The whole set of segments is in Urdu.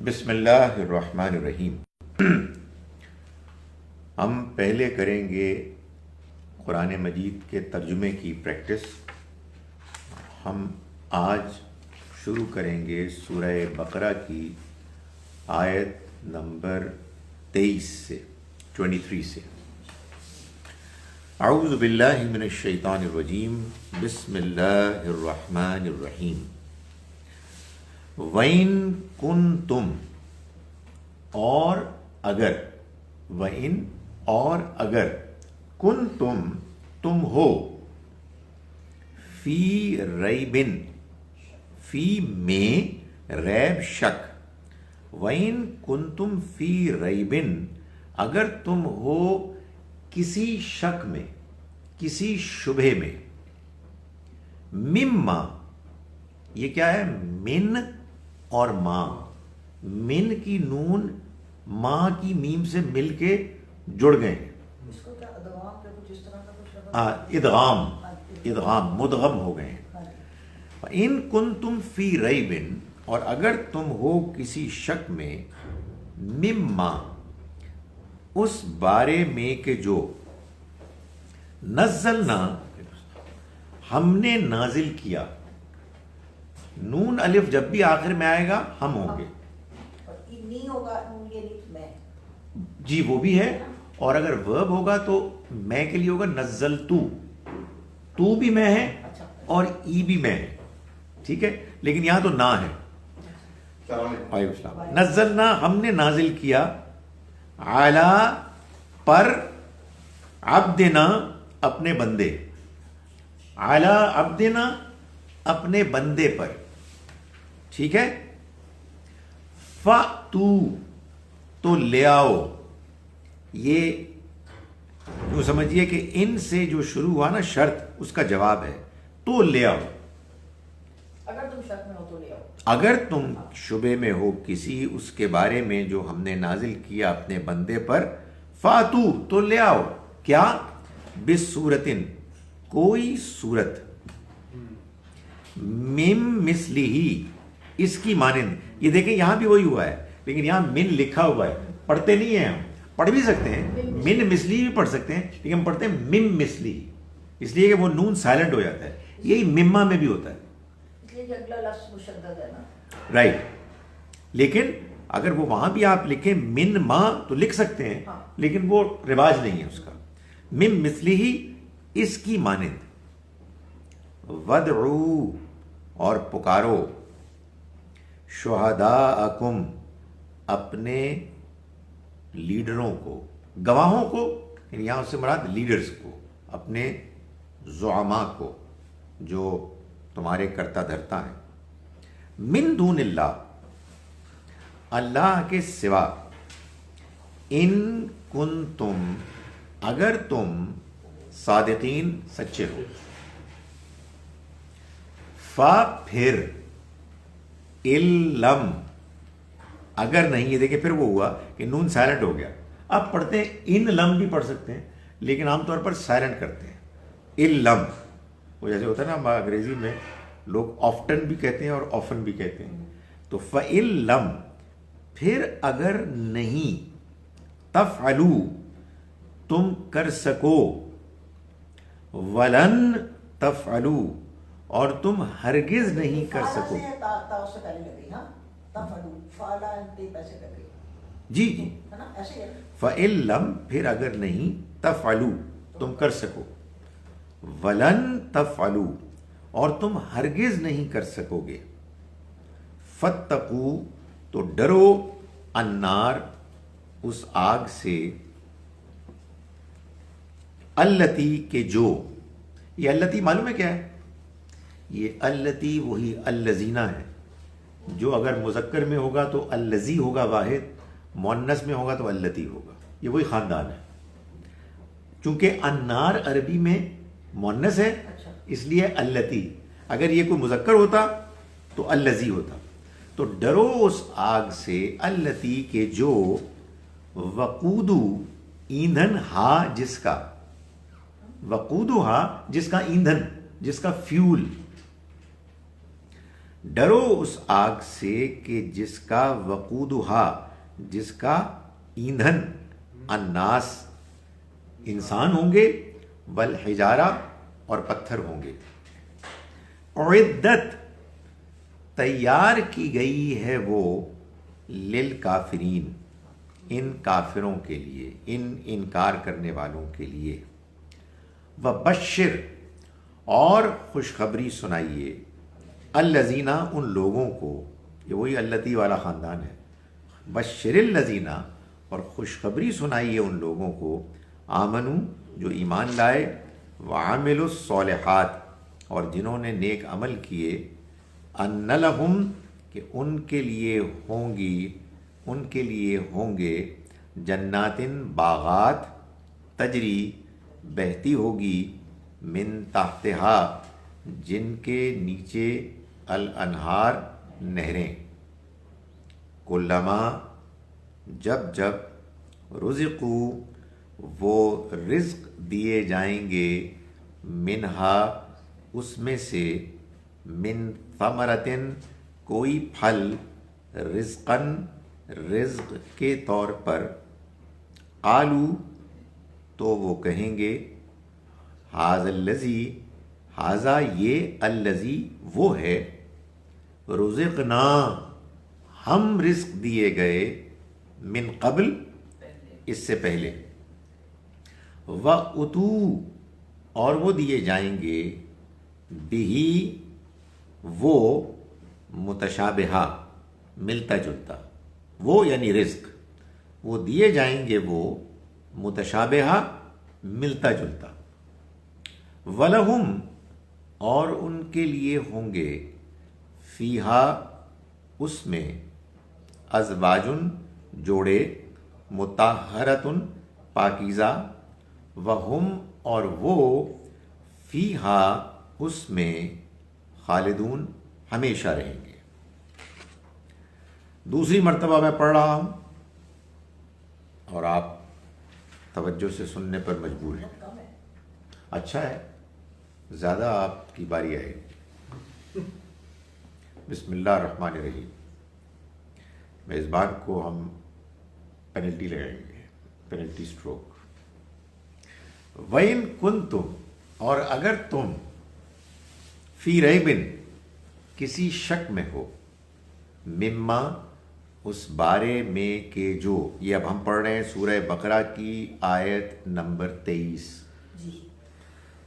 بسم اللہ الرحمن الرحیم۔ ہم پہلے کریں گے قرآن مجید کے ترجمے کی پریکٹس۔ ہم آج شروع کریں گے سورہ بقرہ کی آیت نمبر 23 سے 23 سے۔ اعوذ باللہ من الشیطان الرجیم، بسم اللہ الرحمن الرحیم۔ وَإِن كُنتُم، اور اگر، وَإِن اور اگر، کنتم تم ہو، فی ریبن، فی میں ریب شک، وَإِن کنتم فی ریبن، اگر تم ہو کسی شک میں، کسی شبہ میں، مما، یہ کیا ہے؟ من اور ماں، من کی نون ماں کی میم سے مل کے جڑ گئے ہیں، ادغام، ادغام مدغم ہو گئے ہیں۔ ان کنتم فی ریب، اور اگر تم ہو کسی شک میں، مما، اس بارے میں کہ جو، نزلنا، ہم نے نازل کیا، نون الف جب بھی آخر میں آئے گا ہم ہوں گے، جی وہ بھی ہے، اور اگر ورب ہوگا تو میں کے لیے ہوگا نزلتو، تو بھی میں ہے اور ای بھی میں ہے، ٹھیک ہے، لیکن یہاں تو نا ہے۔ وعلیکم السلام۔ نزلنا، ہم نے نازل کیا، علی، پر، عبدنا، اپنے بندے، علی عبدنا، اپنے بندے پر، ٹھیک ہے۔ فَأْتُو، تو لے آؤ، یہ یوں سمجھیے کہ ان سے جو شروع ہوا نا شرط، اس کا جواب ہے، تو لے آؤ، اگر تم شک میں ہو تو لے آؤ، اگر تم شبے میں ہو کسی اس کے بارے میں جو ہم نے نازل کیا اپنے بندے پر، فَأْتُو، تو لے آؤ، کیا؟ بِسُورَةٍ، کوئی صورت، مِن مِثْلِهِ، اس کی مانند۔ یہ دیکھیں یہاں بھی وہی ہوا ہے، لیکن یہاں من لکھا ہوا ہے، پڑھتے نہیں ہیں ہم، پڑھ بھی سکتے ہیں، من مثلی بھی پڑھ سکتے ہیں، لیکن ہم پڑھتے ہیں مم مثلی، اس لیے کہ وہ نون سائلنٹ ہو جاتا ہے، یہی مما میں بھی ہوتا ہے، اس لیے کہ اگلا لفظ مشدد ہے نا، رائٹ۔ لیکن اگر وہ وہاں بھی آپ لکھیں من ما تو لکھ سکتے ہیں، لیکن وہ رواج نہیں ہے اس کا۔ مم مثلی ہی، اس کی مانند، ودعو، اور پکارو، شہداءکم، اپنے لیڈروں کو، گواہوں کو، یعنی یہاں سے مراد لیڈرز کو، اپنے زعماء کو جو تمہارے کرتا دھرتا ہیں، من دون اللہ، اللہ کے سوا، ان کنتم، اگر تم، صادقین، سچے ہو، پھر، علم، اگر نہیں، یہ دیکھیں پھر وہ ہوا کہ نون سائلنٹ ہو گیا۔ آپ پڑھتے ہیں ان لم بھی پڑھ سکتے ہیں، لیکن عام طور پر سائلنٹ کرتے ہیں، علم، وہ جیسے ہوتا ہے نا انگریزی میں لوگ آفٹن بھی کہتے ہیں اور آفن بھی کہتے ہیں، تو فعلم، پھر اگر نہیں، تفعلو، تم کر سکو، ولن تفعلو، اور تم ہرگز نہیں کر سکو، جی جی، فَإِلَّمْ، پھر اگر نہیں، تفعلو، تم کر سکو، ولن تفعلو، اور تم ہرگز نہیں کر سکو گے، فَاتَّقُوا، تو ڈرو، النار، اس آگ سے، التی، کہ جو، یہ التی معلوم ہے کیا ہے؟ یہ التی وہی الذین ہے، جو اگر مذکر میں ہوگا تو الذی ہوگا واحد، مؤنث میں ہوگا تو التی ہوگا، یہ وہی خاندان ہے، چونکہ النار عربی میں مؤنث ہے اس لیے التی، اگر یہ کوئی مذکر ہوتا تو الذی ہوتا۔ تو ڈرو اس آگ سے، التی، کہ جو، وقودو، ایندھن، ہا، جس کا، وقودو، ہا، جس کا ایندھن، جس کا فیول، ڈرو اس آگ سے کہ جس کا وقودھا، جس کا ایندھن الناس انسان ہوں گے، والحجارہ اور پتھر ہوں گے، اعدت تیار کی گئی ہے وہ، للکافرین ان کافروں کے لیے، ان انکار کرنے والوں کے لیے، وبشر اور خوشخبری سنائیے، الذین ان لوگوں کو، یہ وہی التی والا خاندان ہے، بشر الذین اور خوشخبری سنائیے ان لوگوں کو، آمنو جو ایمان لائے، وعاملوا الصالحات اور جنہوں نے نیک عمل کیے، ان لہم کہ ان کے لیے ہوں گے جناتن باغات، تجری بہتی ہوگی، من تحتہا جن کے نیچے، الانہار نہریں، کلما جب جب رزقو وہ رزق دیے جائیں گے، منہا اس میں سے، من ثمرتن کوئی پھل، رزقن رزق کے طور پر، قالو تو وہ کہیں گے، ھذا الذی ھذا یہ، الذی وہ ہے، رزقنا ہم رزق دیے گئے، من قبل اس سے پہلے، وَأُتُوا اور وہ دیے جائیں گے، بِہِ وہ، متشابہہ ملتا جلتا، وہ یعنی رزق، وہ دیے جائیں گے وہ متشابہہ ملتا جلتا، وَلَهُمْ اور ان کے لیے ہوں گے، فیہا اس میں، ازواجن جوڑے، مطہرتن پاکیزہ، وہم اور وہ، فیہا اس میں، خالدون ہمیشہ رہیں گے۔ دوسری مرتبہ میں پڑھ رہا ہوں اور آپ توجہ سے سننے پر مجبور ہیں۔ بہت کم ہے۔ اچھا ہے، زیادہ آپ کی باری آئے گی۔ بسم اللہ الرحمن الرحیم۔ میزبان کو ہم پینلٹی لگائیں گے، پینلٹی سٹروک۔ وَإِن كُنتُم اور اگر تم، فی ریبن کسی شک میں ہو، مما اس بارے میں کہ جو، یہ اب ہم پڑھ رہے ہیں سورہ بقرہ کی آیت نمبر 23۔ جی۔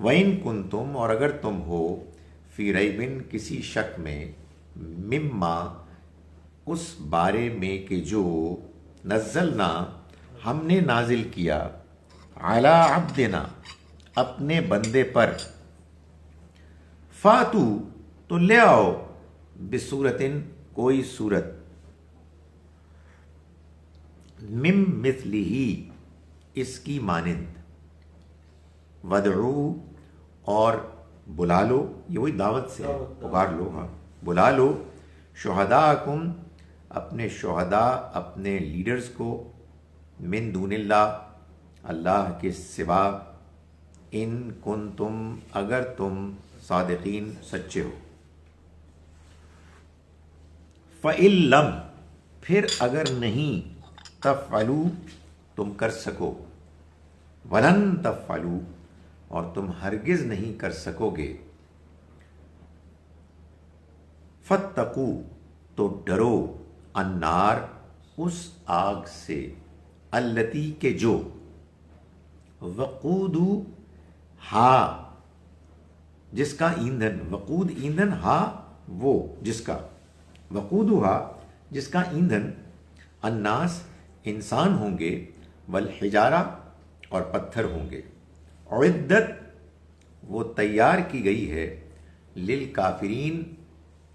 وَإِن كُنتُم اور اگر تم ہو، فی ریبن کسی شک میں، مما اس بارے میں کہ جو، نزلنا ہم نے نازل کیا، علی عبدنا اپنے بندے پر، فاتو تو لے آؤ، بصورتن کوئی صورت، من مثلہ اس کی مانند، ودعو اور بلا لو، یہ وہی دعوت سے ہے، پکار لو، ہاں بلا لو، شہداءکم اپنے شہداء، اپنے لیڈرز کو، من دون اللہ اللہ کے سوا، ان کنتم اگر تم، صادقین سچے ہو، فَإِن لَّمْ پھر اگر نہیں، تفعلوا تم کر سکو، وَلَن تفعلوا اور تم ہرگز نہیں کر سکو گے، فَاتَّقُوا تو ڈرو، النار اس آگ سے، التی کے جو، وقودھا جس کا ایندھن، وقود ایندھن، ہا وہ جس کا، وقودھا جس کا ایندھن، الناس انسان ہوں گے، والحجارہ اور پتھر ہوں گے، اعدت وہ تیار کی گئی ہے، للکافرین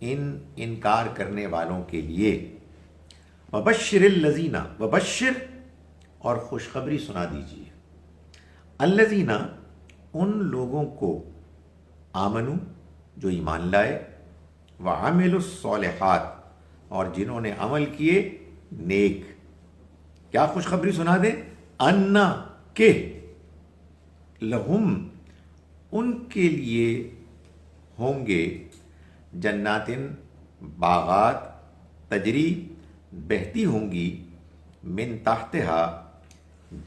ان انکار کرنے والوں کے لیے، وبشر الذین وبشر اور خوشخبری سنا دیجیے، الذین ان لوگوں کو، آمنو جو ایمان لائے، وعملوا الصالحات اور جنہوں نے عمل کیے نیک، کیا خوشخبری سنا دے، انا کہ، لہم ان کے لیے ہوں گے، جناتن باغات تجری بہتی ہوں گی من تحتہا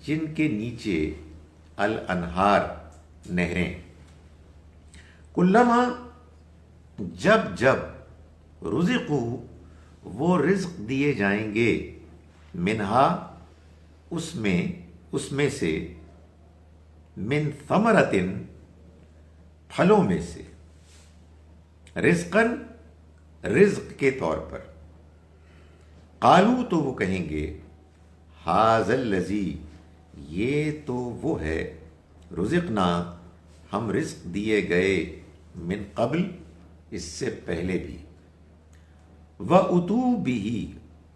جن کے نیچے الانہار نہریں کلما جب جب رزقو وہ رزق دیے جائیں گے منہا اس میں سے من ثمرتن پھلوں میں سے رزقن رزق کے طور پر قالو تو وہ کہیں گے ھذا الذی یہ تو وہ ہے رزقنا ہم رزق دیے گئے من قبل اس سے پہلے بھی وَأُتُوا بِهِ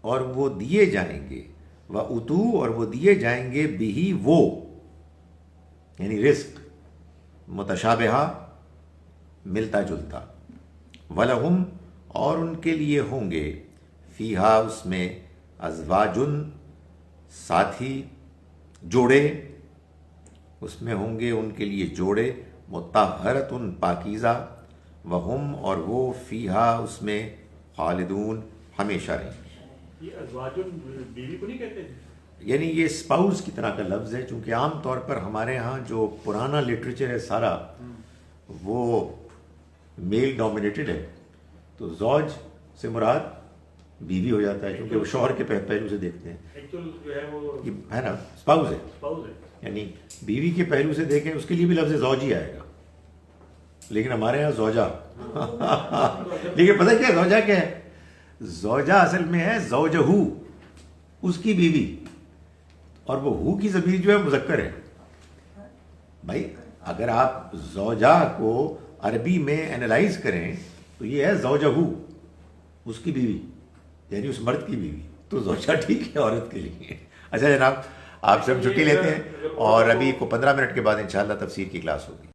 اور وہ دیے جائیں گے وَأُتُوا اور وہ دیے جائیں گے بِهِ وہ یعنی رزق متشابہہ ملتا جلتا وَلَهُمْ اور ان کے لیے ہوں گے فیہا اس میں ازواجن ساتھی جوڑے اس میں ہوں گے ان کے لیے جوڑے مطہرتن پاکیزہ وہم اور وہ فیہا اس میں خالدون ہمیشہ رہیں گے یہ ازواجن بیوی کو نہیں کہتے ہیں؟ یعنی یہ اسپاؤس کی طرح کا لفظ ہے چونکہ عام طور پر ہمارے ہاں جو پرانا لٹریچر ہے سارا وہ میل ڈومینیٹڈ ہے تو زوج سے مراد بیوی ہو جاتا ہے کیونکہ وہ شوہر کے پہلو سے دیکھتے ہیں ایکچوئل جو ہے وہ یہ ہے نا اسپاؤس ہے اسپاؤس ہے. یعنی بیوی کے پہلو سے دیکھیں اس کے لیے بھی لفظ زوج ہی آئے گا لیکن ہمارے ہاں زوجہ لیکن پتہ کیا زوجہ کیا ہے زوجہ اصل میں ہے زوجہو اس کی بیوی اور وہ ہو کی ضمیر جو ہے مذکر ہے بھائی اگر آپ زوجہ کو عربی میں اینالائز کریں تو یہ ہے زوجہو اس کی بیوی یعنی اس مرد کی بیوی تو زوجہ ٹھیک ہے عورت کے لیے. اچھا جناب آپ سے ہم چھٹی لیتے ہیں اور ابھی کو 15 منٹ کے بعد انشاءاللہ تفسیر کی کلاس ہوگی.